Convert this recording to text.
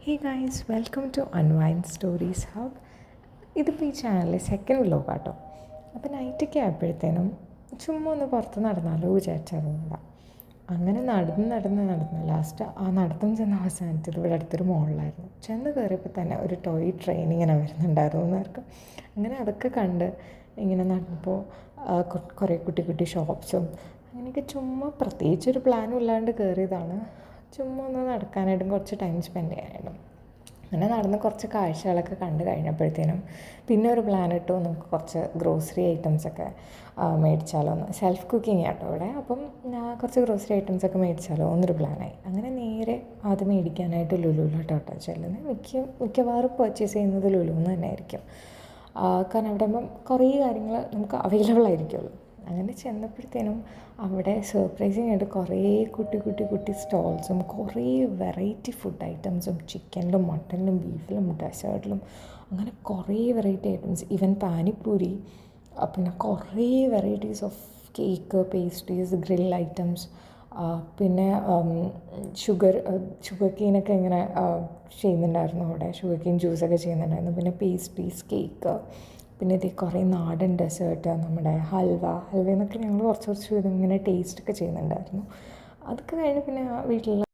Hey guys, welcome to Unwind Stories Hub. ഇതിപ്പോൾ ഈ ചാനലിലെ സെക്കൻഡ് വ്ലോഗ് ആട്ടോ. അപ്പോൾ നൈറ്റൊക്കെ ആയപ്പോഴത്തേനും ചുമ്മാ ഒന്ന് പുറത്ത് നടന്നാലോ വിചാരിച്ചതുകൊണ്ടാണ്. അങ്ങനെ നടന്ന് ലാസ്റ്റ് ആ നടത്തം ചെന്ന അവസാനിച്ചത് ഇവിടെ അടുത്തൊരു മോളിലായിരുന്നു. ചെന്ന് കയറിയപ്പോൾ തന്നെ ഒരു ടോയ് ട്രെയിൻ ഇങ്ങനെ വരുന്നുണ്ടായിരുന്നു എന്നവർക്ക്. അങ്ങനെ അതൊക്കെ കണ്ട് ഇങ്ങനെ നടന്നപ്പോൾ കുറേ കുട്ടി കുട്ടി ഷോപ്സും അങ്ങനെയൊക്കെ ചുമ്മാ പ്രത്യേകിച്ചൊരു പ്ലാനും ഇല്ലാണ്ട് കയറിയതാണ്. ചുമ്മാ ഒന്ന് നടക്കാനായിട്ടും കുറച്ച് ടൈം സ്പെൻഡ് ചെയ്യാനായിട്ടും. അങ്ങനെ നടന്ന് കുറച്ച് കാഴ്ചകളൊക്കെ കണ്ട് കഴിഞ്ഞപ്പോഴത്തേനും പിന്നെ ഒരു പ്ലാൻ ഇട്ടു, നമുക്ക് കുറച്ച് ഗ്രോസറി ഐറ്റംസൊക്കെ മേടിച്ചാലോ എന്ന്. സെൽഫ് കുക്കിംഗ് ആട്ടോ ഇവിടെ. അപ്പം കുറച്ച് ഗ്രോസറി ഐറ്റംസൊക്കെ മേടിച്ചാലോ എന്നൊരു പ്ലാനായി. അങ്ങനെ നേരെ അത് മേടിക്കാനായിട്ട് ലുലുവിലോട്ടോ ചെല്ലുന്നത്. മിക്കവാറും പർച്ചേസ് ചെയ്യുന്നത് ലുലുവിൽ തന്നെ ആയിരിക്കും. കാരണം അവിടെ ആകുമ്പം കുറേ കാര്യങ്ങൾ നമുക്ക് അവൈലബിൾ ആയിരിക്കുമല്ലോ. അങ്ങനെ ചെന്നപ്പോഴത്തേനും അവിടെ സർപ്രൈസിങ് ആയിട്ട് കുറേ കുട്ടി സ്റ്റോൾസും കുറേ വെറൈറ്റി ഫുഡ് ഐറ്റംസും ചിക്കനിലും മട്ടനിലും ബീഫിലും ഡെസേർട്ടിലും അങ്ങനെ കുറേ വെറൈറ്റി ഐറ്റംസ്, ഈവൻ പാനിപ്പൂരി, പിന്നെ കുറേ varieties of cake, pastries, grill items, പിന്നെ ഷുഗർ കെയിനൊക്കെ ഇങ്ങനെ ചെയ്യുന്നുണ്ടായിരുന്നു അവിടെ. ഷുഗർ കെയിൻ ജ്യൂസൊക്കെ ചെയ്യുന്നുണ്ടായിരുന്നു. പിന്നെ പേസ്ട്രീസ്, കേക്ക്, പിന്നെ ഇത് കുറേ നാടൻ ഡെസേർട്ട്, നമ്മുടെ ഹൽവ എന്നൊക്കെ ഞങ്ങൾ കുറച്ച് ഇങ്ങനെ ടേസ്റ്റൊക്കെ ചെയ്യുന്നുണ്ടായിരുന്നു. അതൊക്കെ കഴിഞ്ഞ് പിന്നെ വീട്ടിലുള്ള